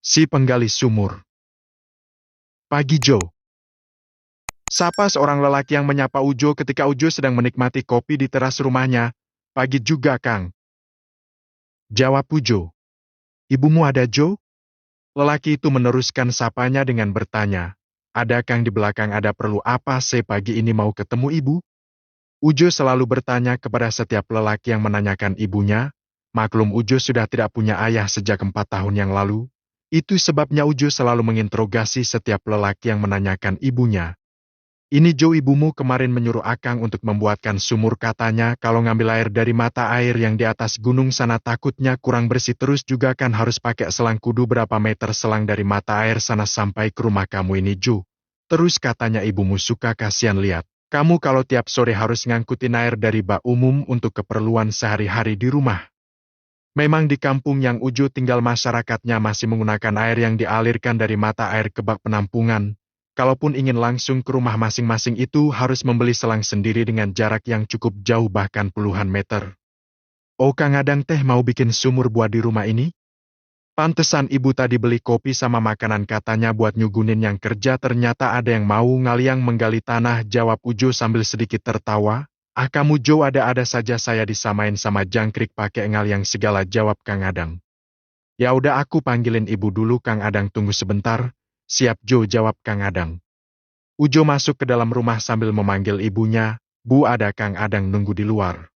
Si penggali sumur. Pagi Jo. Sapa seorang lelaki yang menyapa Ujo ketika Ujo sedang menikmati kopi di teras rumahnya. Pagi juga, Kang. Jawab Ujo. Ibumu ada, Jo? Lelaki itu meneruskan sapanya dengan bertanya. Ada Kang di belakang, ada perlu apa pagi ini mau ketemu ibu? Ujo selalu bertanya kepada setiap lelaki yang menanyakan ibunya. Maklum Ujo sudah tidak punya ayah sejak 4 tahun yang lalu. Itu sebabnya Ujo selalu menginterogasi setiap lelaki yang menanyakan ibunya. Ini Jo, ibumu kemarin menyuruh Akang untuk membuatkan sumur, katanya kalau ngambil air dari mata air yang di atas gunung sana takutnya kurang bersih, terus juga kan harus pakai selang, kudu berapa meter selang dari mata air sana sampai ke rumah kamu ini Jo. Terus katanya ibumu suka kasihan lihat kamu kalau tiap sore harus ngangkutin air dari bak umum untuk keperluan sehari-hari di rumah. Memang di kampung yang Ujo tinggal masyarakatnya masih menggunakan air yang dialirkan dari mata air ke bak penampungan. Kalaupun ingin langsung ke rumah masing-masing itu harus membeli selang sendiri dengan jarak yang cukup jauh, bahkan puluhan meter. Oh, Kang Adang teh mau bikin sumur buat di rumah ini? Pantesan ibu tadi beli kopi sama makanan katanya buat nyugunin yang kerja, ternyata ada yang mau ngaliang menggali tanah, jawab Ujo sambil sedikit tertawa. Ah, kamu Jo ada-ada saja, saya disamain sama jangkrik pakai ngaliang segala, jawab Kang Adang. Ya udah aku panggilin ibu dulu, Kang Adang tunggu sebentar. Siap Jo, jawab Kang Adang. Ujo masuk ke dalam rumah sambil memanggil ibunya. Bu, ada Kang Adang nunggu di luar.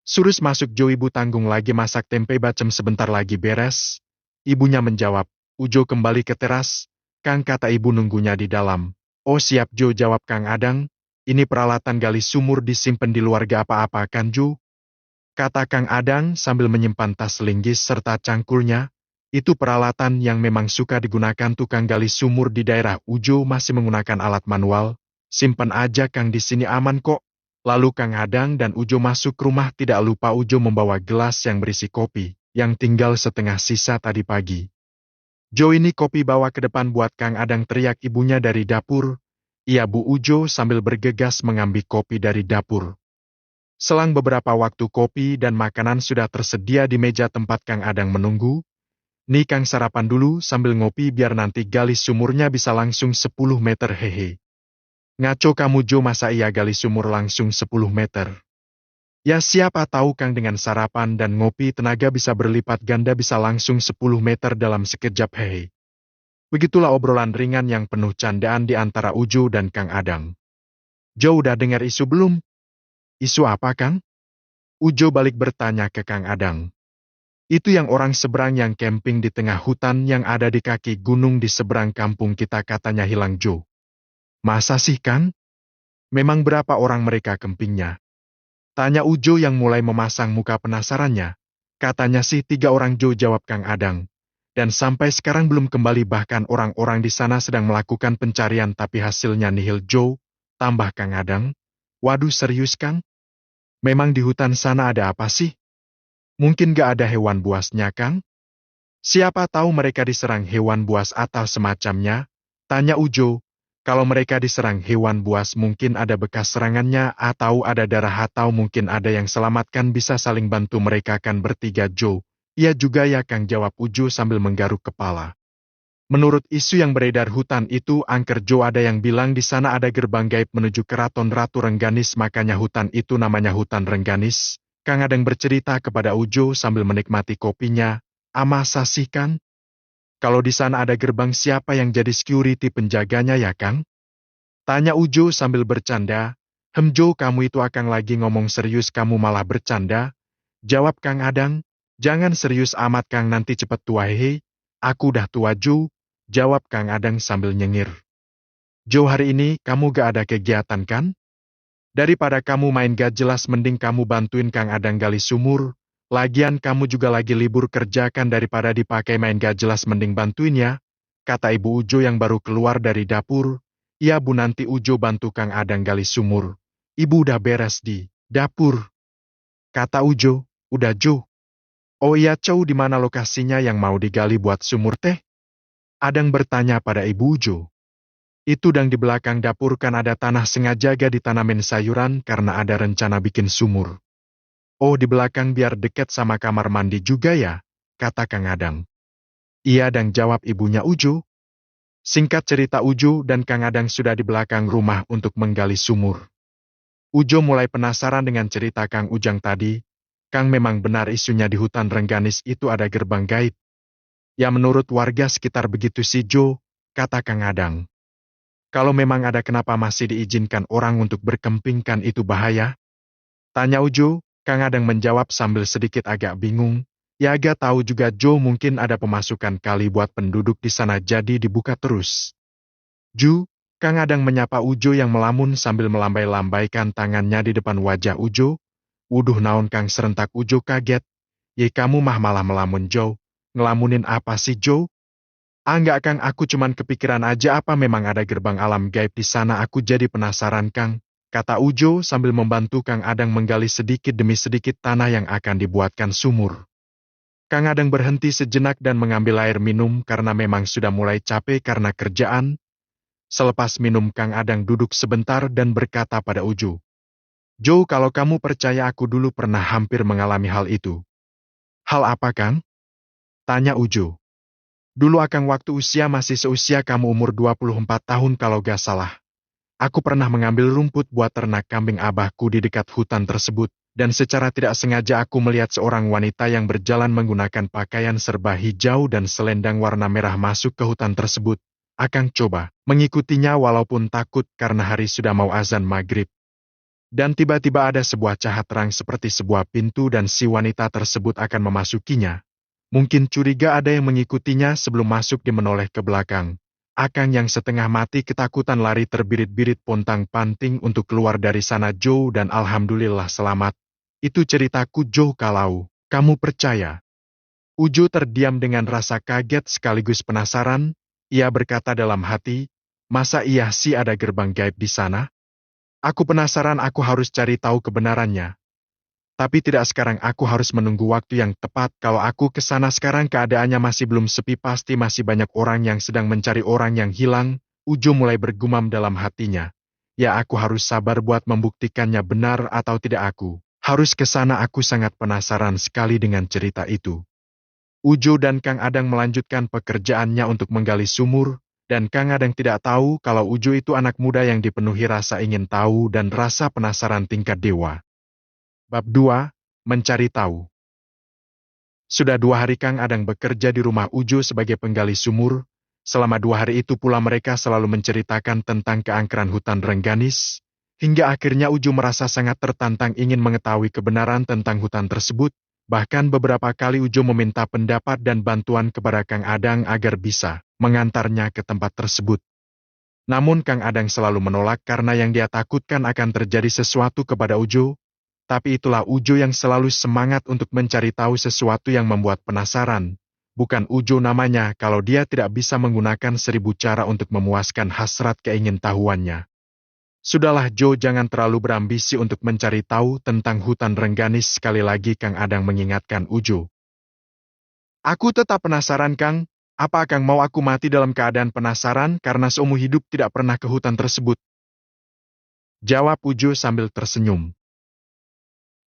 Surus masuk Jo, ibu tanggung lagi masak tempe bacem, sebentar lagi beres. Ibunya menjawab. Ujo kembali ke teras. Kang, kata ibu nunggunya di dalam. Oh siap Jo, jawab Kang Adang. Ini peralatan gali sumur disimpan di luar, gak apa-apa kan Jo? Kata Kang Adang sambil menyimpan tas linggis serta cangkulnya. Itu peralatan yang memang suka digunakan tukang gali sumur di daerah Ujo, masih menggunakan alat manual. Simpan aja Kang, di sini aman kok. Lalu Kang Adang dan Ujo masuk rumah, tidak lupa Ujo membawa gelas yang berisi kopi, yang tinggal setengah sisa tadi pagi. Jo, ini kopi bawa ke depan buat Kang Adang, teriak ibunya dari dapur. Iya Bu, Ujo sambil bergegas mengambil kopi dari dapur. Selang beberapa waktu kopi dan makanan sudah tersedia di meja tempat Kang Adang menunggu. Nih Kang, sarapan dulu sambil ngopi biar nanti gali sumurnya bisa langsung 10 meter, hehe. Ngaco kamu Jo, masa iya gali sumur langsung 10 meter? Ya siapa tahu Kang, dengan sarapan dan ngopi tenaga bisa berlipat ganda, bisa langsung 10 meter dalam sekejap, hehe. Begitulah obrolan ringan yang penuh candaan di antara Ujo dan Kang Adang. Jo, udah dengar isu belum? Isu apa Kang? Ujo balik bertanya ke Kang Adang. Itu yang orang seberang yang camping di tengah hutan yang ada di kaki gunung di seberang kampung kita, katanya hilang Jo. Masa sih Kang? Memang berapa orang mereka campingnya? Tanya Ujo yang mulai memasang muka penasarannya. Katanya sih 3 orang Jo, jawab Kang Adang. Dan sampai sekarang belum kembali, bahkan orang-orang di sana sedang melakukan pencarian tapi hasilnya nihil Jo, tambah Kang Adang. Waduh, serius Kang? Memang di hutan sana ada apa sih? Mungkin gak ada hewan buasnya Kang? Siapa tahu mereka diserang hewan buas atau semacamnya? Tanya Ujo. Kalau mereka diserang hewan buas mungkin ada bekas serangannya atau ada darah atau mungkin ada yang selamatkan, bisa saling bantu mereka kan bertiga Jo. Iya juga ya Kang, jawab Ujo sambil menggaruk kepala. Menurut isu yang beredar hutan itu angker Jo, ada yang bilang di sana ada gerbang gaib menuju keraton Ratu Rengganis, makanya hutan itu namanya hutan Rengganis. Kang Adang bercerita kepada Ujo sambil menikmati kopinya. Masa sih Kang? Kalau di sana ada gerbang, siapa yang jadi security penjaganya ya Kang? Tanya Ujo sambil bercanda. Jo, kamu itu Akang lagi ngomong serius kamu malah bercanda? Jawab Kang Adang. Jangan serius amat Kang, nanti cepet tua, hehe. Aku udah tua Jo, jawab Kang Adang sambil nyengir. Jo, hari ini kamu gak ada kegiatan kan? Daripada kamu main gak jelas mending kamu bantuin Kang Adang gali sumur. Lagian kamu juga lagi libur kerja kan, daripada dipakai main gak jelas mending bantuin ya, kata Ibu Ujo yang baru keluar dari dapur. Iya Bu, nanti Ujo bantu Kang Adang gali sumur. Ibu udah beres di dapur, kata Ujo. Udah Jo. Oh iya Cow, di mana lokasinya yang mau digali buat sumur teh? Adang bertanya pada Ibu Ujo. Itu dang di belakang dapur kan ada tanah, sengaja gak ditanamin sayuran karena ada rencana bikin sumur. Oh, di belakang biar deket sama kamar mandi juga ya, kata Kang Adang. Iya dan jawab ibunya Ujo. Singkat cerita Ujo dan Kang Adang sudah di belakang rumah untuk menggali sumur. Ujo mulai penasaran dengan cerita Kang Ujang tadi. Kang memang benar isunya di hutan Rengganis itu ada gerbang gaib. Ya menurut warga sekitar begitu sih Jo, kata Kang Adang. Kalau memang ada kenapa masih diizinkan orang untuk berkempingkan itu bahaya? Tanya Ujo, Kang Adang menjawab sambil sedikit agak bingung. Ya agak tahu juga Jo mungkin ada pemasukan kali buat penduduk di sana jadi dibuka terus. Ju, Kang Adang menyapa Ujo yang melamun sambil melambai-lambaikan tangannya di depan wajah Ujo. Wuduh naon Kang serentak Ujo kaget. Ye kamu mah malah melamun Jo. Ngelamunin apa sih Jo? Ah enggak Kang, aku cuman kepikiran aja apa memang ada gerbang alam gaib di sana, aku jadi penasaran Kang. Kata Ujo sambil membantu Kang Adang menggali sedikit demi sedikit tanah yang akan dibuatkan sumur. Kang Adang berhenti sejenak dan mengambil air minum karena memang sudah mulai capek karena kerjaan. Selepas minum Kang Adang duduk sebentar dan berkata pada Ujo. Jo, kalau kamu percaya aku dulu pernah hampir mengalami hal itu. Hal apa Kang? Tanya Ujo. Dulu Akang waktu usia masih seusia kamu umur 24 tahun kalau gak salah. Aku pernah mengambil rumput buat ternak kambing abahku di dekat hutan tersebut, dan secara tidak sengaja aku melihat seorang wanita yang berjalan menggunakan pakaian serba hijau dan selendang warna merah masuk ke hutan tersebut. Akang coba mengikutinya walaupun takut karena hari sudah mau azan maghrib. Dan tiba-tiba ada sebuah cahaya terang seperti sebuah pintu dan si wanita tersebut akan memasukinya. Mungkin curiga ada yang mengikutinya sebelum masuk dia menoleh ke belakang. Akang yang setengah mati ketakutan lari terbirit-birit pontang-panting untuk keluar dari sana Jo dan alhamdulillah selamat. Itu ceritaku Jo, kalau kamu percaya. Ujo terdiam dengan rasa kaget sekaligus penasaran. Ia berkata dalam hati, masa iya sih ada gerbang gaib di sana? Aku penasaran, aku harus cari tahu kebenarannya. Tapi tidak sekarang, aku harus menunggu waktu yang tepat. Kalau aku ke sana sekarang keadaannya masih belum sepi, pasti masih banyak orang yang sedang mencari orang yang hilang. Ujo mulai bergumam dalam hatinya. Ya aku harus sabar buat membuktikannya benar atau tidak, aku harus ke sana, aku sangat penasaran sekali dengan cerita itu. Ujo dan Kang Adang melanjutkan pekerjaannya untuk menggali sumur, dan Kang Adang tidak tahu kalau Ujo itu anak muda yang dipenuhi rasa ingin tahu dan rasa penasaran tingkat dewa. Bab 2, Mencari Tahu. Sudah 2 hari Kang Adang bekerja di rumah Ujo sebagai penggali sumur. Selama 2 hari itu pula mereka selalu menceritakan tentang keangkeran hutan Rengganis, hingga akhirnya Ujo merasa sangat tertantang ingin mengetahui kebenaran tentang hutan tersebut. Bahkan beberapa kali Ujo meminta pendapat dan bantuan kepada Kang Adang agar bisa mengantarnya ke tempat tersebut. Namun Kang Adang selalu menolak karena yang dia takutkan akan terjadi sesuatu kepada Ujo. Tapi itulah Ujo yang selalu semangat untuk mencari tahu sesuatu yang membuat penasaran. Bukan Ujo namanya kalau dia tidak bisa menggunakan 1000 cara untuk memuaskan hasrat keingintahuannya. Sudahlah Jo, jangan terlalu berambisi untuk mencari tahu tentang hutan Rengganis, sekali lagi Kang Adang mengingatkan Ujo. Aku tetap penasaran Kang, apa Kang mau aku mati dalam keadaan penasaran karena seumur hidup tidak pernah ke hutan tersebut? Jawab Ujo sambil tersenyum.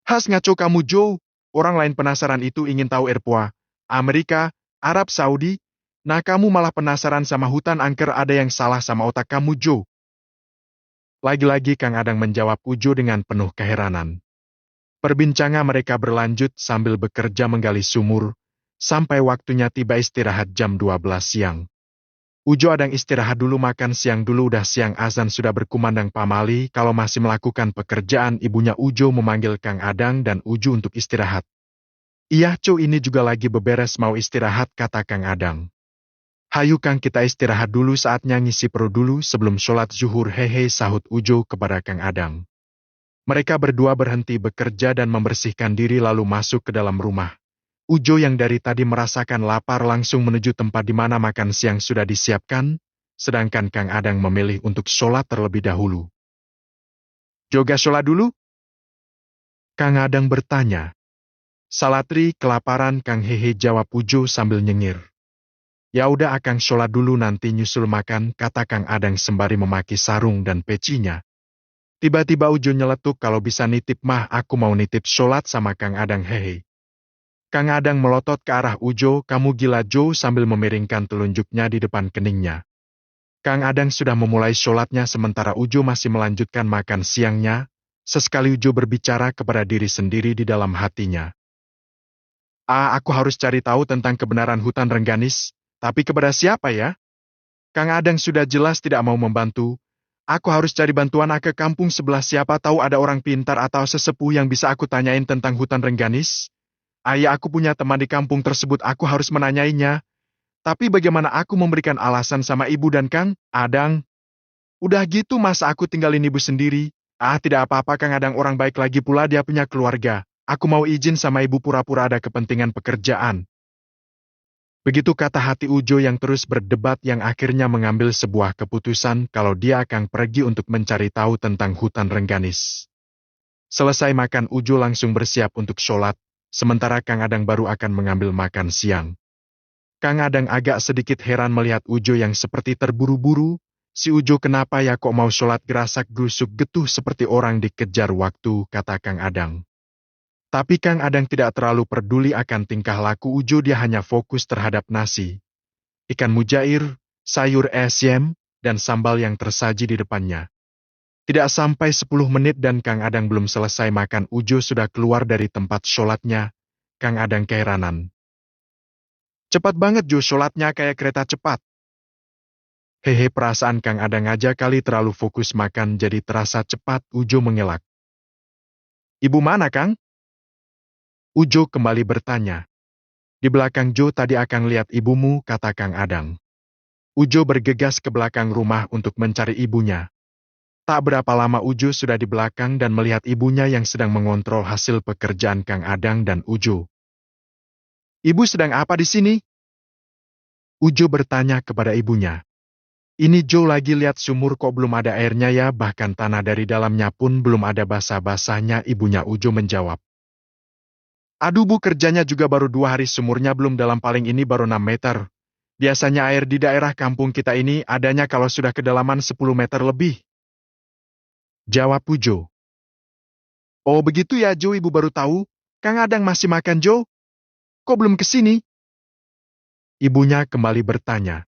Has ngaco kamu Jo, orang lain penasaran itu ingin tahu Eropa, Amerika, Arab Saudi, nah kamu malah penasaran sama hutan angker, ada yang salah sama otak kamu Jo. Lagi-lagi Kang Adang menjawab Ujo dengan penuh keheranan. Perbincangan mereka berlanjut sambil bekerja menggali sumur, sampai waktunya tiba istirahat jam 12 siang. Ujo Adang istirahat dulu, makan siang dulu, udah siang azan sudah berkumandang pamali. Kalau masih melakukan pekerjaan, ibunya Ujo memanggil Kang Adang dan Ujo untuk istirahat. Iya cu, ini juga lagi beberes mau istirahat, kata Kang Adang. Hayu Kang, kita istirahat dulu, saatnya ngisi perut dulu sebelum sholat zuhur, hehe, sahut Ujo kepada Kang Adang. Mereka berdua berhenti bekerja dan membersihkan diri lalu masuk ke dalam rumah. Ujo yang dari tadi merasakan lapar langsung menuju tempat di mana makan siang sudah disiapkan, sedangkan Kang Adang memilih untuk sholat terlebih dahulu. Joga sholat dulu? Kang Adang bertanya. Salatri, kelaparan Kang, hehe, jawab Ujo sambil nyengir. Ya udah Akang sholat dulu nanti nyusul makan, kata Kang Adang sembari memaki sarung dan pecinya. Tiba-tiba Ujo nyeletuk, kalau bisa nitip mah aku mau nitip sholat sama Kang Adang, hehe. Kang Adang melotot ke arah Ujo, "Kamu gila Jo," sambil memiringkan telunjuknya di depan keningnya. Kang Adang sudah memulai sholatnya sementara Ujo masih melanjutkan makan siangnya. Sesekali Ujo berbicara kepada diri sendiri di dalam hatinya. Aku harus cari tahu tentang kebenaran hutan Rengganis, tapi kepada siapa ya? Kang Adang sudah jelas tidak mau membantu. Aku harus cari bantuan ke kampung sebelah, siapa tahu ada orang pintar atau sesepuh yang bisa aku tanyain tentang hutan Rengganis. Ayah, aku punya teman di kampung tersebut, aku harus menanyainya. Tapi bagaimana aku memberikan alasan sama ibu dan Kang Adang? Udah gitu masa aku tinggalin ibu sendiri? Tidak apa-apa, Kang Adang orang baik, lagi pula dia punya keluarga. Aku mau izin sama ibu, pura-pura ada kepentingan pekerjaan. Begitu kata hati Ujo yang terus berdebat, yang akhirnya mengambil sebuah keputusan kalau dia akan pergi untuk mencari tahu tentang hutan Rengganis. Selesai makan, Ujo langsung bersiap untuk sholat, sementara Kang Adang baru akan mengambil makan siang. Kang Adang agak sedikit heran melihat Ujo yang seperti terburu-buru. Si Ujo kenapa ya kok mau sholat gerasak gerusuk getuh seperti orang dikejar waktu, kata Kang Adang. Tapi Kang Adang tidak terlalu peduli akan tingkah laku Ujo, dia hanya fokus terhadap nasi, ikan mujair, sayur esyam, dan sambal yang tersaji di depannya. Tidak sampai 10 menit dan Kang Adang belum selesai makan, Ujo sudah keluar dari tempat sholatnya. Kang Adang keheranan. Cepat banget Jo, sholatnya kayak kereta cepat. Hehe, perasaan Kang Adang aja kali terlalu fokus makan jadi terasa cepat, Ujo mengelak. Ibu mana Kang? Ujo kembali bertanya. Di belakang Jo, tadi akan lihat ibumu, kata Kang Adang. Ujo bergegas ke belakang rumah untuk mencari ibunya. Tak berapa lama Ujo sudah di belakang dan melihat ibunya yang sedang mengontrol hasil pekerjaan Kang Adang dan Ujo. Ibu sedang apa di sini? Ujo bertanya kepada ibunya. Ini Jo lagi lihat sumur, kok belum ada airnya ya, bahkan tanah dari dalamnya pun belum ada basah-basahnya, ibunya Ujo menjawab. Aduh Bu, kerjanya juga baru 2 hari, sumurnya belum dalam, paling ini baru 6 meter. Biasanya air di daerah kampung kita ini adanya kalau sudah kedalaman 10 meter lebih. Jawab Ujo. Oh begitu ya Jo, ibu baru tahu. Kang Adang masih makan Jo? Kok belum kesini? Ibunya kembali bertanya.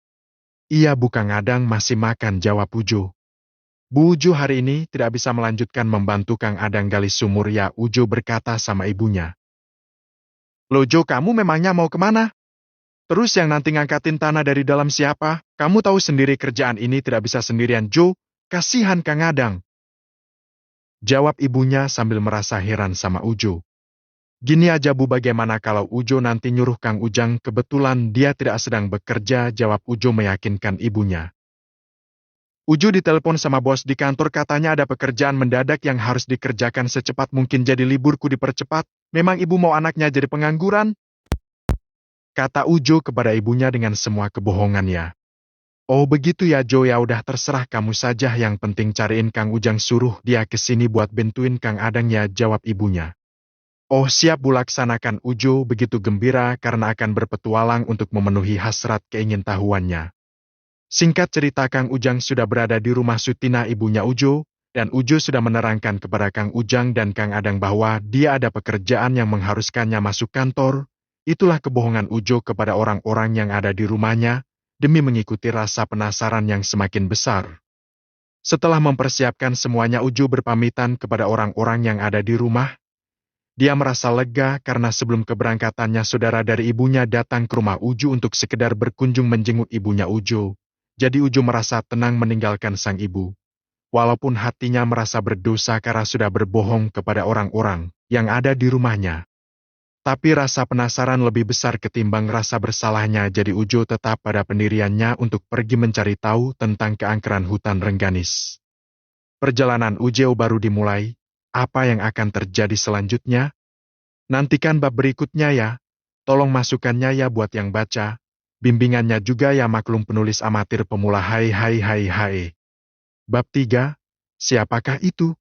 Iya Bu, Kang Adang masih makan, jawab Ujo. Bu Ujo hari ini tidak bisa melanjutkan membantu Kang Adang gali sumur ya, Ujo berkata sama ibunya. Loh Jo, kamu memangnya mau kemana? Terus yang nanti ngangkatin tanah dari dalam siapa? Kamu tahu sendiri kerjaan ini tidak bisa sendirian Jo, kasihan Kang Adang. Jawab ibunya sambil merasa heran sama Ujo. Gini aja Bu, bagaimana kalau Ujo nanti nyuruh Kang Ujang, kebetulan dia tidak sedang bekerja, jawab Ujo meyakinkan ibunya. Ujo ditelepon sama bos di kantor, katanya ada pekerjaan mendadak yang harus dikerjakan secepat mungkin, jadi liburku dipercepat. Memang ibu mau anaknya jadi pengangguran? Kata Ujo kepada ibunya dengan semua kebohongannya. Oh begitu ya Jo, ya udah terserah kamu saja, yang penting cariin Kang Ujang, suruh dia kesini buat bantuin Kang Adang ya, jawab ibunya. Oh siap Bu, laksanakan, Ujo begitu gembira karena akan berpetualang untuk memenuhi hasrat keingintahuannya. Singkat cerita, Kang Ujang sudah berada di rumah Sutina, ibunya Ujo, dan Ujo sudah menerangkan kepada Kang Ujang dan Kang Adang bahwa dia ada pekerjaan yang mengharuskannya masuk kantor. Itulah kebohongan Ujo kepada orang-orang yang ada di rumahnya, demi mengikuti rasa penasaran yang semakin besar. Setelah mempersiapkan semuanya, Ujo berpamitan kepada orang-orang yang ada di rumah. Dia merasa lega karena sebelum keberangkatannya saudara dari ibunya datang ke rumah Ujo untuk sekedar berkunjung menjenguk ibunya Ujo. Jadi Ujo merasa tenang meninggalkan sang ibu. Walaupun hatinya merasa berdosa karena sudah berbohong kepada orang-orang yang ada di rumahnya. Tapi rasa penasaran lebih besar ketimbang rasa bersalahnya, jadi Ujo tetap pada pendiriannya untuk pergi mencari tahu tentang keangkeran hutan Rengganis. Perjalanan Ujo baru dimulai, apa yang akan terjadi selanjutnya? Nantikan bab berikutnya ya. Tolong masukannya ya buat yang baca. Bimbingannya juga ya, maklum penulis amatir pemula, hai hai hai hai. Bab 3, siapakah itu?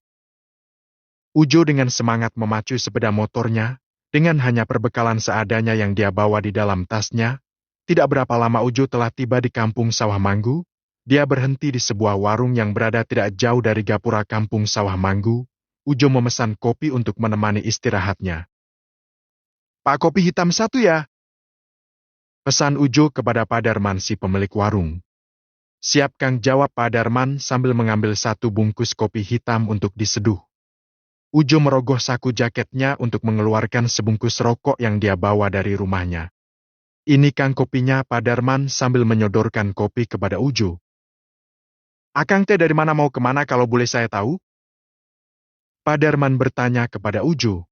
Ujo dengan semangat memacu sepeda motornya, dengan hanya perbekalan seadanya yang dia bawa di dalam tasnya. Tidak berapa lama Ujo telah tiba di kampung Sawah Manggu. Dia berhenti di sebuah warung yang berada tidak jauh dari gapura kampung Sawah Manggu. Ujo memesan kopi untuk menemani istirahatnya. Pak, kopi hitam satu ya. Pesan Ujo kepada Pak Darman si pemilik warung. Siap Kang, jawab Pak Darman sambil mengambil satu bungkus kopi hitam untuk diseduh. Ujo merogoh saku jaketnya untuk mengeluarkan sebungkus rokok yang dia bawa dari rumahnya. Ini Kang kopinya, Pak Darman sambil menyodorkan kopi kepada Ujo. Akang teh dari mana, mau kemana kalau boleh saya tahu? Pak Darman bertanya kepada Ujo.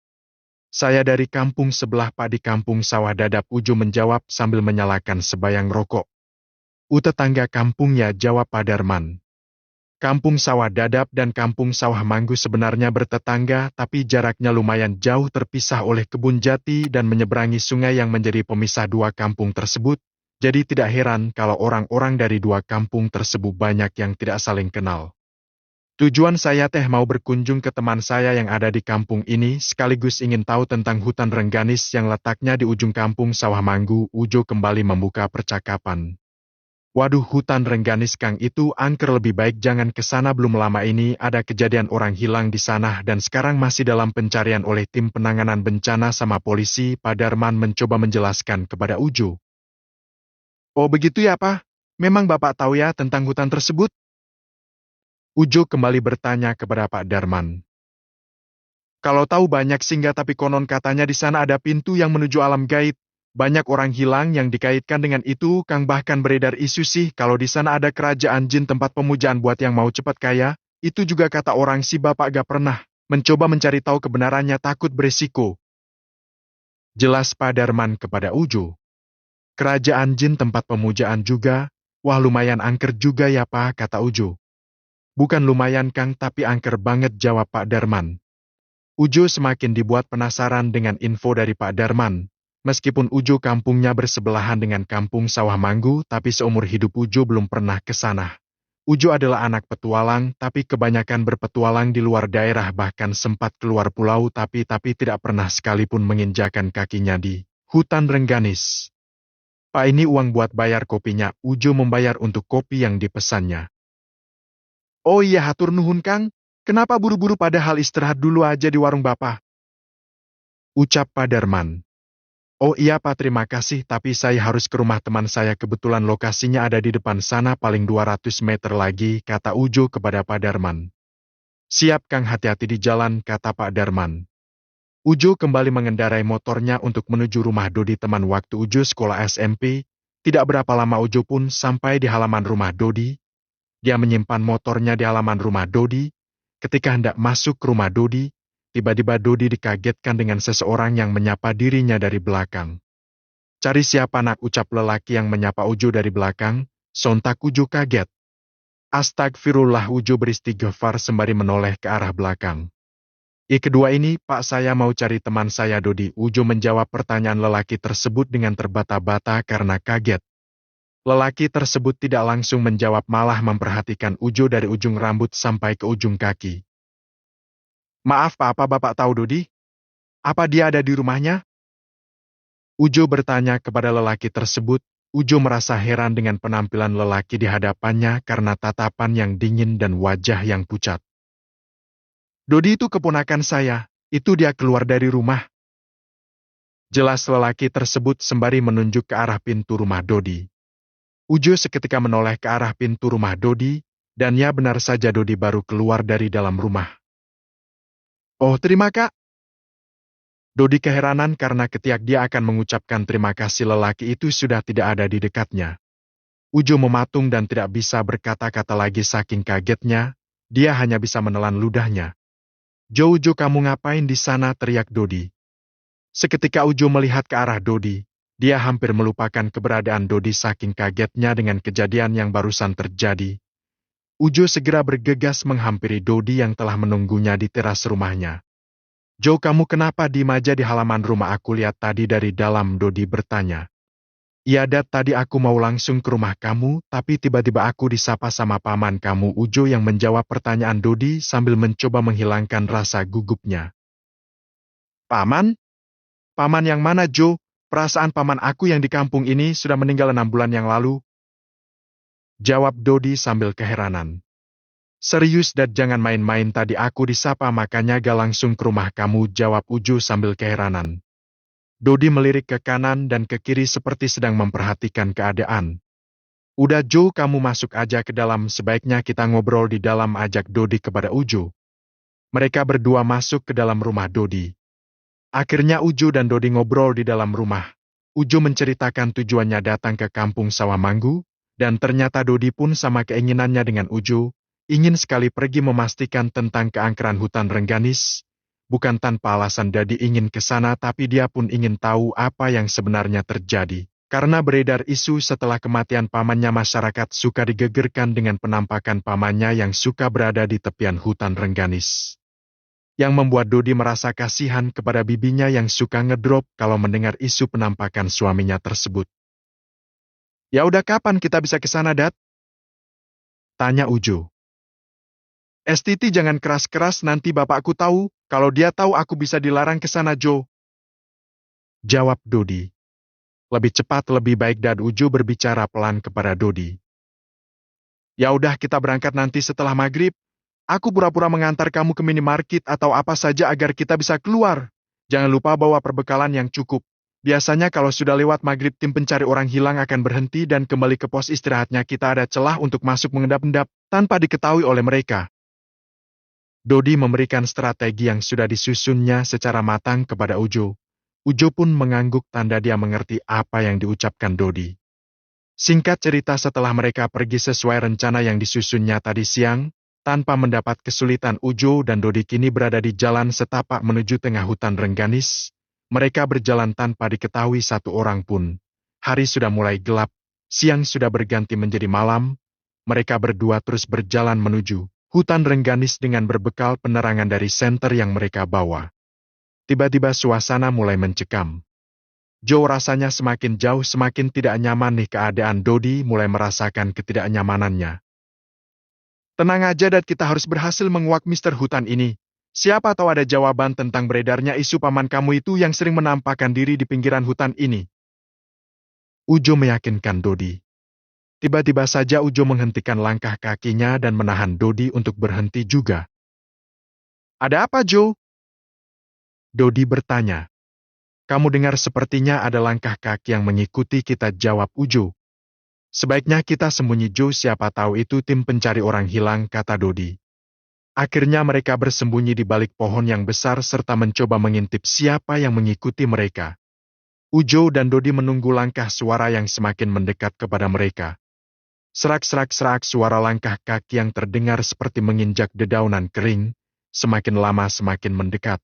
Saya dari kampung sebelah Pak, di kampung Sawah Dadap, Ujo menjawab sambil menyalakan sebayang rokok. Tetangga kampungnya, jawab Pak Darman. Kampung Sawah Dadap dan Kampung Sawah Manggu sebenarnya bertetangga, tapi jaraknya lumayan jauh, terpisah oleh kebun jati dan menyeberangi sungai yang menjadi pemisah dua kampung tersebut. Jadi tidak heran kalau orang-orang dari dua kampung tersebut banyak yang tidak saling kenal. Tujuan saya teh mau berkunjung ke teman saya yang ada di kampung ini, sekaligus ingin tahu tentang hutan Rengganis yang letaknya di ujung kampung Sawah Manggu. Ujo kembali membuka percakapan. Waduh, hutan Rengganis Kang, itu angker, lebih baik jangan ke sana. Belum lama ini ada kejadian orang hilang di sana dan sekarang masih dalam pencarian oleh tim penanganan bencana sama polisi. Pak Darman mencoba menjelaskan kepada Ujo. Oh begitu ya Pak? Memang Bapak tahu ya tentang hutan tersebut? Ujo kembali bertanya kepada Pak Darman. Kalau tahu banyak singgah, tapi konon katanya di sana ada pintu yang menuju alam gaib. Banyak orang hilang yang dikaitkan dengan itu, Kang. Bahkan beredar isu sih kalau di sana ada kerajaan jin, tempat pemujaan buat yang mau cepat kaya. Itu juga kata orang si Bapak gak pernah mencoba mencari tahu kebenarannya, takut beresiko. Jelas Pak Darman kepada Ujo. Kerajaan jin, tempat pemujaan juga. Wah, lumayan angker juga ya Pak, kata Ujo. Bukan lumayan Kang, tapi angker banget, jawab Pak Darman. Ujo semakin dibuat penasaran dengan info dari Pak Darman. Meskipun Ujo kampungnya bersebelahan dengan kampung Sawah Manggu, tapi seumur hidup Ujo belum pernah ke sana. Ujo adalah anak petualang, tapi kebanyakan berpetualang di luar daerah, bahkan sempat keluar pulau, tapi tidak pernah sekalipun menginjakan kakinya di hutan Rengganis. Pak, ini uang buat bayar kopinya. Ujo membayar untuk kopi yang dipesannya. Oh iya, hatur nuhun Kang. Kenapa buru-buru, padahal istirahat dulu aja di warung Bapak? Ucap Pak Darman. Oh iya Pak, terima kasih, tapi saya harus ke rumah teman saya, kebetulan lokasinya ada di depan sana, paling 200 meter lagi, kata Ujo kepada Pak Darman. Siap Kang, hati-hati di jalan, kata Pak Darman. Ujo kembali mengendarai motornya untuk menuju rumah Dodi, teman waktu Ujo sekolah SMP. Tidak berapa lama Ujo pun sampai di halaman rumah Dodi. Dia menyimpan motornya di halaman rumah Dodi. Ketika hendak masuk ke rumah Dodi, tiba-tiba Dodi dikagetkan dengan seseorang yang menyapa dirinya dari belakang. Cari siapa nak, ucap lelaki yang menyapa Ujo dari belakang. Sontak Ujo kaget. Astagfirullah, Ujo beristighfar sembari menoleh ke arah belakang. Kedua ini, Pak, saya mau cari teman saya Dodi. Ujo menjawab pertanyaan lelaki tersebut dengan terbata-bata karena kaget. Lelaki tersebut tidak langsung menjawab, malah memperhatikan Ujo dari ujung rambut sampai ke ujung kaki. Maaf Pak, apa Bapak tahu Dodi? Apa dia ada di rumahnya? Ujo bertanya kepada lelaki tersebut. Ujo merasa heran dengan penampilan lelaki di hadapannya karena tatapan yang dingin dan wajah yang pucat. Dodi itu keponakan saya, itu dia keluar dari rumah. Jelas lelaki tersebut sembari menunjuk ke arah pintu rumah Dodi. Ujo seketika menoleh ke arah pintu rumah Dodi, dan ya benar saja Dodi baru keluar dari dalam rumah. Oh terima Kak. Dodi keheranan karena ketika dia akan mengucapkan terima kasih, lelaki itu sudah tidak ada di dekatnya. Ujo mematung dan tidak bisa berkata-kata lagi saking kagetnya, dia hanya bisa menelan ludahnya. Ujo, kamu ngapain di sana, teriak Dodi. Seketika Ujo melihat ke arah Dodi. Dia hampir melupakan keberadaan Dodi saking kagetnya dengan kejadian yang barusan terjadi. Ujo segera bergegas menghampiri Dodi yang telah menunggunya di teras rumahnya. Jo, kamu kenapa diem aja di halaman rumah? Aku lihat tadi dari dalam, Dodi bertanya. Iya Dad, tadi aku mau langsung ke rumah kamu, tapi tiba-tiba aku disapa sama paman kamu, Ujo yang menjawab pertanyaan Dodi sambil mencoba menghilangkan rasa gugupnya. Paman? Paman yang mana Jo? Perasaan paman aku yang di kampung ini sudah meninggal 6 bulan yang lalu. Jawab Dodi sambil keheranan. Serius Dad, jangan main-main, tadi aku disapa makanya gak langsung ke rumah kamu, jawab Ujo sambil keheranan. Dodi melirik ke kanan dan ke kiri seperti sedang memperhatikan keadaan. Udah Jo, kamu masuk aja ke dalam, sebaiknya kita ngobrol di dalam, ajak Dodi kepada Ujo. Mereka berdua masuk ke dalam rumah Dodi. Akhirnya Ujo dan Dodi ngobrol di dalam rumah. Ujo menceritakan tujuannya datang ke kampung Sawamanggu, dan ternyata Dodi pun sama keinginannya dengan Ujo, ingin sekali pergi memastikan tentang keangkeran hutan Rengganis. Bukan tanpa alasan Dodi ingin ke sana, tapi dia pun ingin tahu apa yang sebenarnya terjadi. Karena beredar isu setelah kematian pamannya, masyarakat suka digegerkan dengan penampakan pamannya yang suka berada di tepian hutan Rengganis. Yang membuat Dodi merasa kasihan kepada bibinya yang suka ngedrop kalau mendengar isu penampakan suaminya tersebut. Ya udah, kapan kita bisa ke sana, Dat? Tanya Ujo. Titi jangan keras-keras, nanti bapakku tahu, kalau dia tahu aku bisa dilarang ke sana, Jo. Jawab Dodi. Lebih cepat lebih baik, Dan. Ujo berbicara pelan kepada Dodi. Ya udah, kita berangkat nanti setelah maghrib. Aku pura-pura mengantar kamu ke minimarket atau apa saja agar kita bisa keluar. Jangan lupa bawa perbekalan yang cukup. Biasanya kalau sudah lewat maghrib tim pencari orang hilang akan berhenti dan kembali ke pos istirahatnya, kita ada celah untuk masuk mengendap-endap tanpa diketahui oleh mereka. Dodi memberikan strategi yang sudah disusunnya secara matang kepada Ujo. Ujo pun mengangguk tanda dia mengerti apa yang diucapkan Dodi. Singkat cerita, setelah mereka pergi sesuai rencana yang disusunnya tadi siang, tanpa mendapat kesulitan, Ujo dan Dodi kini berada di jalan setapak menuju tengah hutan Rengganis. Mereka berjalan tanpa diketahui satu orang pun. Hari sudah mulai gelap, siang sudah berganti menjadi malam. Mereka berdua terus berjalan menuju hutan Rengganis dengan berbekal penerangan dari senter yang mereka bawa. Tiba-tiba suasana mulai mencekam. Jo rasanya semakin jauh semakin tidak nyaman nih keadaan. Dodi mulai merasakan ketidaknyamanannya. Tenang aja, Dad, kita harus berhasil menguak Mister Hutan ini. Siapa tahu ada jawaban tentang beredarnya isu paman kamu itu yang sering menampakkan diri di pinggiran hutan ini. Ujo meyakinkan Dodi. Tiba-tiba saja Ujo menghentikan langkah kakinya dan menahan Dodi untuk berhenti juga. Ada apa, Jo? Dodi bertanya. Kamu dengar, sepertinya ada langkah kaki yang mengikuti kita, jawab Ujo. Sebaiknya kita sembunyi, Jo, siapa tahu itu tim pencari orang hilang, kata Dodi. Akhirnya mereka bersembunyi di balik pohon yang besar serta mencoba mengintip siapa yang mengikuti mereka. Ujo dan Dodi menunggu langkah suara yang semakin mendekat kepada mereka. Serak-serak-serak, suara langkah kaki yang terdengar seperti menginjak dedaunan kering, semakin lama semakin mendekat.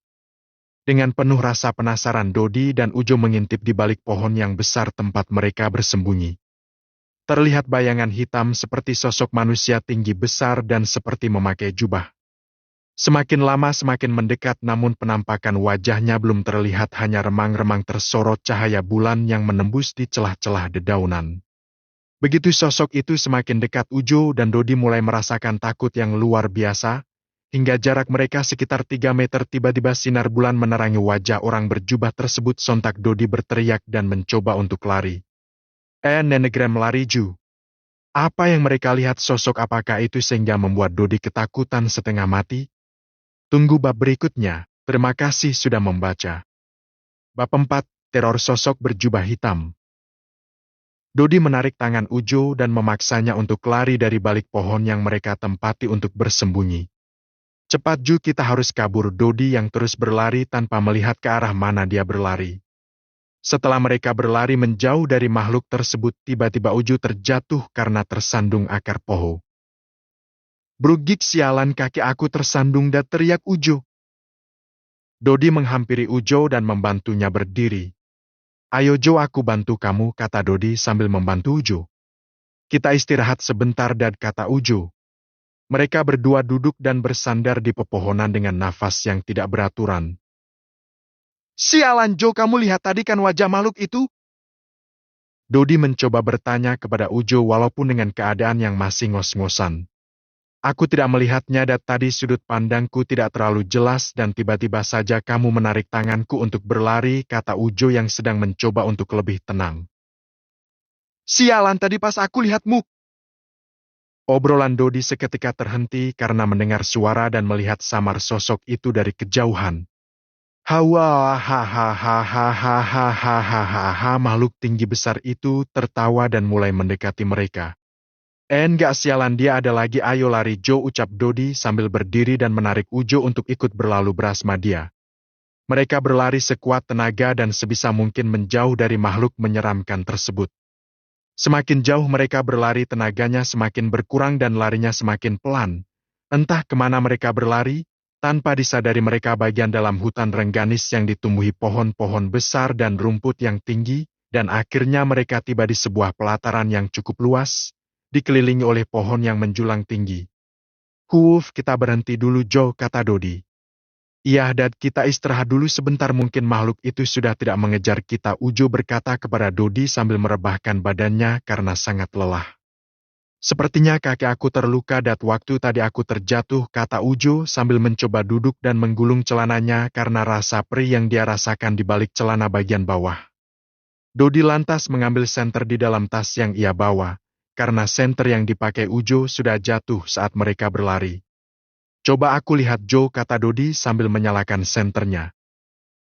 Dengan penuh rasa penasaran, Dodi dan Ujo mengintip di balik pohon yang besar tempat mereka bersembunyi. Terlihat bayangan hitam seperti sosok manusia tinggi besar dan seperti memakai jubah. Semakin lama semakin mendekat, namun penampakan wajahnya belum terlihat, hanya remang-remang tersorot cahaya bulan yang menembus di celah-celah dedaunan. Begitu sosok itu semakin dekat, Ujo dan Dodi mulai merasakan takut yang luar biasa. Hingga jarak mereka sekitar 3 meter, tiba-tiba sinar bulan menerangi wajah orang berjubah tersebut. Sontak Dodi berteriak dan mencoba untuk lari. Nenegram, lari, Ju. Apa yang mereka lihat, sosok apakah itu sehingga membuat Dodi ketakutan setengah mati? Tunggu bab berikutnya. Terima kasih sudah membaca. Bab 4, Teror Sosok Berjubah Hitam. Dodi menarik tangan Ujo dan memaksanya untuk lari dari balik pohon yang mereka tempati untuk bersembunyi. Cepat, Ju, kita harus kabur. Dodi yang terus berlari tanpa melihat ke arah mana dia berlari. Setelah mereka berlari menjauh dari makhluk tersebut, tiba-tiba Ujo terjatuh karena tersandung akar pohon. Brugik, sialan, kaki aku tersandung, dan teriak Ujo. Dodi menghampiri Ujo dan membantunya berdiri. Ayo Jo, aku bantu kamu, kata Dodi sambil membantu Ujo. Kita istirahat sebentar, Dad, kata Ujo. Mereka berdua duduk dan bersandar di pepohonan dengan nafas yang tidak beraturan. Sialan, Jo, kamu lihat tadi kan wajah makhluk itu? Dodi mencoba bertanya kepada Ujo walaupun dengan keadaan yang masih ngos-ngosan. Aku tidak melihatnya, Dad, tadi sudut pandangku tidak terlalu jelas dan tiba-tiba saja kamu menarik tanganku untuk berlari, kata Ujo yang sedang mencoba untuk lebih tenang. Sialan, tadi pas aku lihatmu. Obrolan Dodi seketika terhenti karena mendengar suara dan melihat samar sosok itu dari kejauhan. Hawa, hahaha, makhluk tinggi besar itu tertawa dan mulai mendekati mereka. Enggak sialan dia ada lagi, ayo lari Joe, ucap Dodi sambil berdiri dan menarik Ujo untuk ikut berlalu berasma dia. Mereka berlari sekuat tenaga dan sebisa mungkin menjauh dari makhluk menyeramkan tersebut. Semakin jauh mereka berlari tenaganya semakin berkurang dan larinya semakin pelan. Entah kemana mereka berlari, tanpa disadari mereka bagian dalam hutan rengganis yang ditumbuhi pohon-pohon besar dan rumput yang tinggi, dan akhirnya mereka tiba di sebuah pelataran yang cukup luas, dikelilingi oleh pohon yang menjulang tinggi. Kita berhenti dulu Joe, kata Dodi. Iya, dan kita istirahat dulu sebentar, mungkin makhluk itu sudah tidak mengejar kita, Ujo berkata kepada Dodi sambil merebahkan badannya karena sangat lelah. Sepertinya kaki aku terluka dan waktu tadi aku terjatuh, kata Ujo sambil mencoba duduk dan menggulung celananya karena rasa perih yang dia rasakan di balik celana bagian bawah. Dodi lantas mengambil senter di dalam tas yang ia bawa, karena senter yang dipakai Ujo sudah jatuh saat mereka berlari. Coba aku lihat Joe, kata Dodi sambil menyalakan senternya.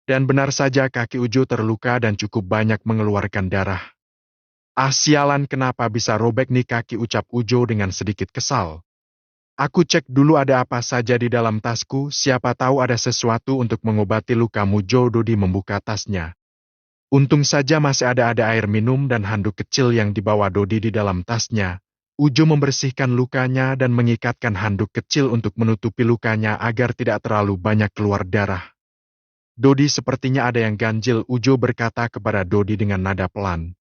Dan benar saja kaki Ujo terluka dan cukup banyak mengeluarkan darah. Ah sialan, kenapa bisa robek nih kaki, ucap Ujo dengan sedikit kesal. Aku cek dulu ada apa saja di dalam tasku, siapa tahu ada sesuatu untuk mengobati lukamu, Joe. Dodi membuka tasnya. Untung saja masih ada air minum dan handuk kecil yang dibawa Dodi di dalam tasnya. Ujo membersihkan lukanya dan mengikatkan handuk kecil untuk menutupi lukanya agar tidak terlalu banyak keluar darah. Dodi, sepertinya ada yang ganjil, Ujo berkata kepada Dodi dengan nada pelan.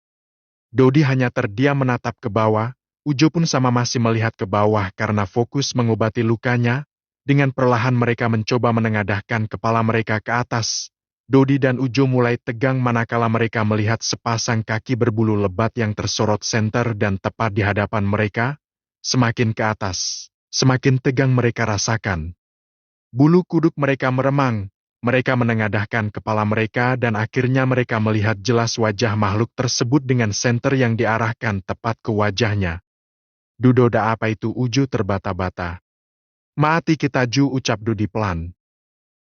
Dodi hanya terdiam menatap ke bawah, Ujo pun sama masih melihat ke bawah karena fokus mengobati lukanya. Dengan perlahan mereka mencoba menengadahkan kepala mereka ke atas. Dodi dan Ujo mulai tegang manakala mereka melihat sepasang kaki berbulu lebat yang tersorot senter dan tepat di hadapan mereka. Semakin ke atas, semakin tegang mereka rasakan. Bulu kuduk mereka meremang, mereka menengadahkan kepala mereka dan akhirnya mereka melihat jelas wajah makhluk tersebut dengan senter yang diarahkan tepat ke wajahnya. Dudoda, apa itu? Ujo terbata-bata. Mati kita Ju, ucap Dodi pelan.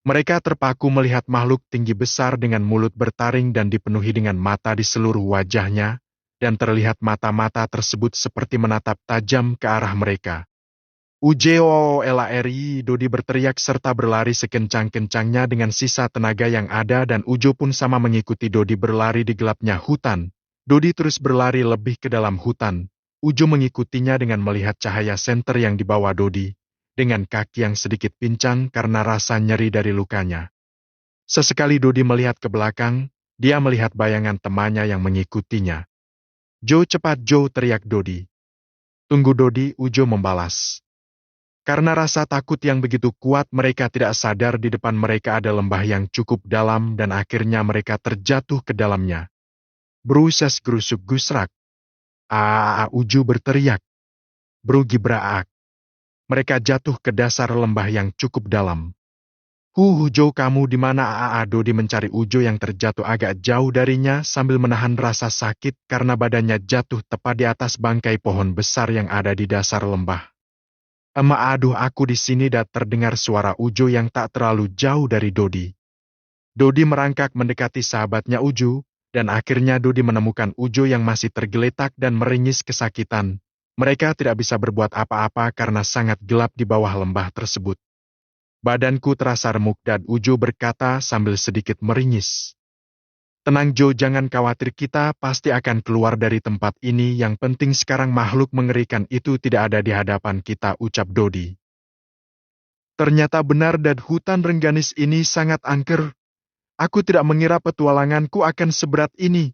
Mereka terpaku melihat makhluk tinggi besar dengan mulut bertaring dan dipenuhi dengan mata di seluruh wajahnya, dan terlihat mata-mata tersebut seperti menatap tajam ke arah mereka. Ujeo ela eri, Dodi berteriak serta berlari sekencang-kencangnya dengan sisa tenaga yang ada dan Ujo pun sama mengikuti Dodi berlari di gelapnya hutan. Dodi terus berlari lebih ke dalam hutan. Ujo mengikutinya dengan melihat cahaya senter yang dibawa Dodi, dengan kaki yang sedikit pincang karena rasa nyeri dari lukanya. Sesekali Dodi melihat ke belakang, dia melihat bayangan temannya yang mengikutinya. Jo, cepat Jo, teriak Dodi. Tunggu Dodi, Ujo membalas. Karena rasa takut yang begitu kuat mereka tidak sadar di depan mereka ada lembah yang cukup dalam dan akhirnya mereka terjatuh ke dalamnya. Bruses gerusuk gusrak. Uju berteriak. Brugi braak. Mereka jatuh ke dasar lembah yang cukup dalam. Ujo, kamu di mana? Dodi mencari Ujo yang terjatuh agak jauh darinya sambil menahan rasa sakit karena badannya jatuh tepat di atas bangkai pohon besar yang ada di dasar lembah. Aduh, aku di sini, dan terdengar suara Ujo yang tak terlalu jauh dari Dodi. Dodi merangkak mendekati sahabatnya Ujo, dan akhirnya Dodi menemukan Ujo yang masih tergeletak dan meringis kesakitan. Mereka tidak bisa berbuat apa-apa karena sangat gelap di bawah lembah tersebut. Badanku terasa remuk dan Ujo berkata sambil sedikit meringis. Tenang Jo, jangan khawatir, kita pasti akan keluar dari tempat ini, yang penting sekarang makhluk mengerikan itu tidak ada di hadapan kita, ucap Dodi. Ternyata benar dan hutan rengganis ini sangat angker. Aku tidak mengira petualanganku akan seberat ini.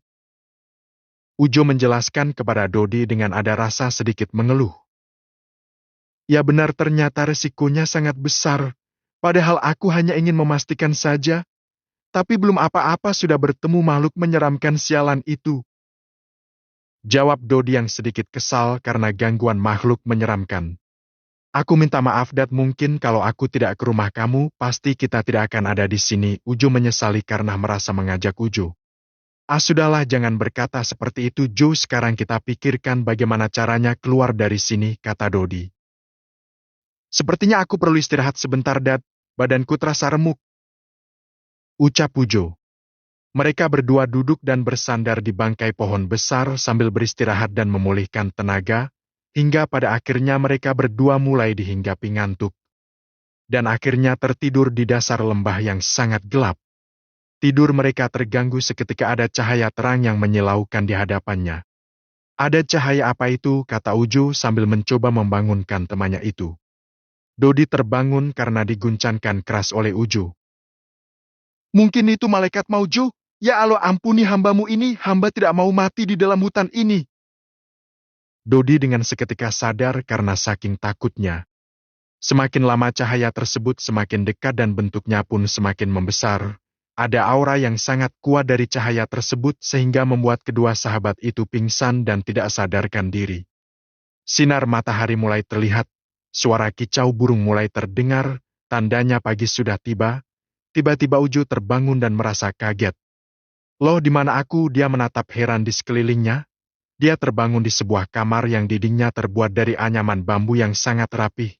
Ujo menjelaskan kepada Dodi dengan ada rasa sedikit mengeluh. Ya benar, ternyata resikonya sangat besar. Padahal aku hanya ingin memastikan saja. Tapi belum apa-apa sudah bertemu makhluk menyeramkan sialan itu. Jawab Dodi yang sedikit kesal karena gangguan makhluk menyeramkan. Aku minta maaf Dad, mungkin kalau aku tidak ke rumah kamu, pasti kita tidak akan ada di sini. Ujo menyesali karena merasa mengajak Ujo. Sudahlah, jangan berkata seperti itu Jo, sekarang kita pikirkan bagaimana caranya keluar dari sini, kata Dodi. Sepertinya aku perlu istirahat sebentar Dad, badanku terasa remuk. ucap Ujo. Mereka berdua duduk dan bersandar di bangkai pohon besar sambil beristirahat dan memulihkan tenaga, hingga pada akhirnya mereka berdua mulai dihinggapi ngantuk. Dan akhirnya tertidur di dasar lembah yang sangat gelap. Tidur mereka terganggu seketika ada cahaya terang yang menyilaukan di hadapannya. Ada cahaya apa itu, kata Ujo sambil mencoba membangunkan temannya itu. Dodi terbangun karena diguncangkan keras oleh Ujo. Mungkin itu malaikat Maujo? Ya Allah, ampuni hambamu ini, hamba tidak mau mati di dalam hutan ini. Dodi dengan seketika sadar karena saking takutnya. Semakin lama cahaya tersebut semakin dekat dan bentuknya pun semakin membesar. Ada aura yang sangat kuat dari cahaya tersebut sehingga membuat kedua sahabat itu pingsan dan tidak sadarkan diri. Sinar matahari mulai terlihat, suara kicau burung mulai terdengar, tandanya pagi sudah tiba. Tiba-tiba Ujo terbangun dan merasa kaget. Loh, di mana aku? Dia menatap heran di sekelilingnya. Dia terbangun di sebuah kamar yang dindingnya terbuat dari anyaman bambu yang sangat rapih.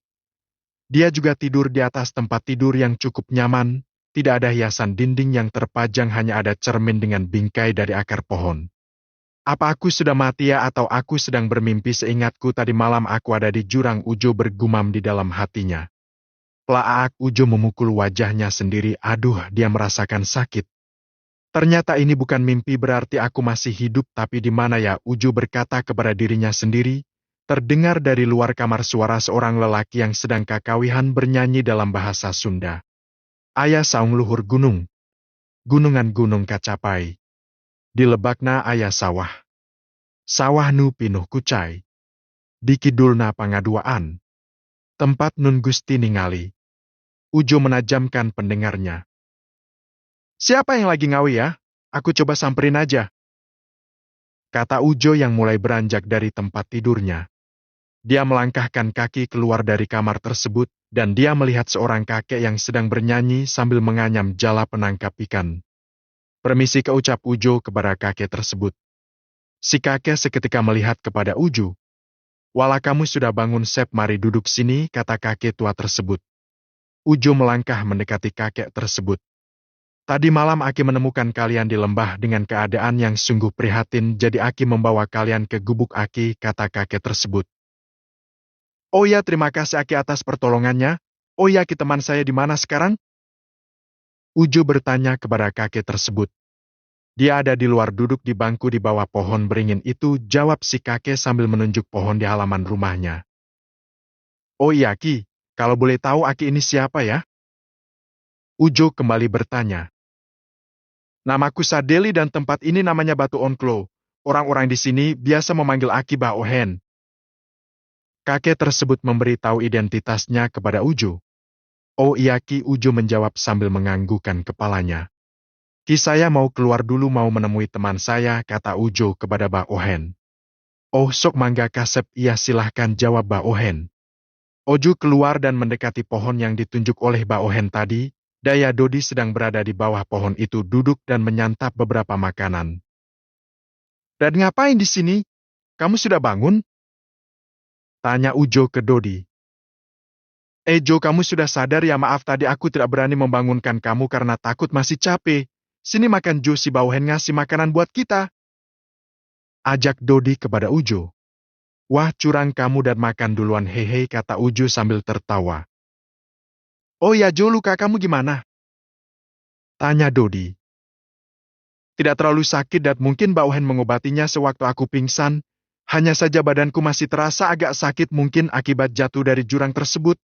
Dia juga tidur di atas tempat tidur yang cukup nyaman, tidak ada hiasan dinding yang terpajang, hanya ada cermin dengan bingkai dari akar pohon. Apa aku sudah mati ya atau aku sedang bermimpi? Seingatku tadi malam aku ada di jurang, Ujo bergumam di dalam hatinya. Pelaak, Ujo memukul wajahnya sendiri, aduh, dia merasakan sakit. Ternyata ini bukan mimpi, berarti aku masih hidup, tapi di mana ya? Ujo berkata kepada dirinya sendiri. Terdengar dari luar kamar suara seorang lelaki yang sedang kakawihan bernyanyi dalam bahasa Sunda. Aya saung luhur gunung. Gunungan gunung kacapai. Di lebakna aya sawah. Sawah nu pinuh kucai. Di kidulna pangaduaan. Tempat nun Gusti ningali. Ujo menajamkan pendengarnya. Siapa yang lagi ngawi ya? Aku coba samperin aja. Kata Ujo yang mulai beranjak dari tempat tidurnya. Dia melangkahkan kaki keluar dari kamar tersebut, dan dia melihat seorang kakek yang sedang bernyanyi sambil menganyam jala penangkap ikan. Permisi, keucap Ujo kepada kakek tersebut. Si kakek seketika melihat kepada Ujo. Wala kamu sudah bangun Sep, mari duduk sini, kata kakek tua tersebut. Ujo melangkah mendekati kakek tersebut. Tadi malam Aki menemukan kalian di lembah dengan keadaan yang sungguh prihatin, jadi Aki membawa kalian ke gubuk Aki, kata kakek tersebut. Oh ya, terima kasih Aki atas pertolongannya. Oh ya, Ki, teman saya di mana sekarang? Ujo bertanya kepada kakek tersebut. Dia ada di luar duduk di bangku di bawah pohon beringin itu, jawab si kakek sambil menunjuk pohon di halaman rumahnya. Oh iya Ki, kalau boleh tahu Aki ini siapa ya? Ujo kembali bertanya. Namaku Sadeli dan tempat ini namanya Batu Onklo. Orang-orang di sini biasa memanggil Aki Ba Ohen. Kakek tersebut memberitahu identitasnya kepada Ujo. Oh iya Ki, Ujo menjawab sambil menganggukkan kepalanya. Ki, saya mau keluar dulu, mau menemui teman saya, kata Ujo kepada Ba Ohen. Oh sok mangga kasep, iya silahkan, jawab Ba Ohen. Ujo keluar dan mendekati pohon yang ditunjuk oleh Ba Ohen tadi. Daya Dodi sedang berada di bawah pohon itu duduk dan menyantap beberapa makanan. Dan ngapain di sini? Kamu sudah bangun? Tanya Ujo ke Dodi. Jo, kamu sudah sadar ya? Maaf tadi aku tidak berani membangunkan kamu karena takut masih capek. Sini makan Jo, si Bauhen ngasih makanan buat kita. Ajak Dodi kepada Ujo. Wah, curang kamu dan makan duluan, hehe, kata Ujo sambil tertawa. Oh ya Jo, luka kamu gimana? Tanya Dodi. Tidak terlalu sakit dan mungkin Bauhen mengobatinya sewaktu aku pingsan. Hanya saja badanku masih terasa agak sakit, mungkin akibat jatuh dari jurang tersebut.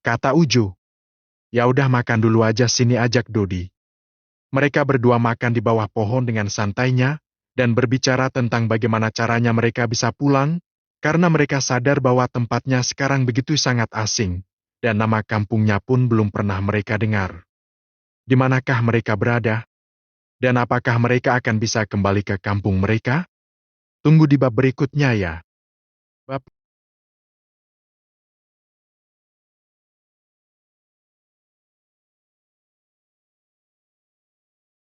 Kata Ujo. Ya udah makan dulu aja, sini, ajak Dodi. Mereka berdua makan di bawah pohon dengan santainya, dan berbicara tentang bagaimana caranya mereka bisa pulang, karena mereka sadar bahwa tempatnya sekarang begitu sangat asing, dan nama kampungnya pun belum pernah mereka dengar. Di manakah mereka berada? Dan apakah mereka akan bisa kembali ke kampung mereka? Tunggu di bab berikutnya ya. Bab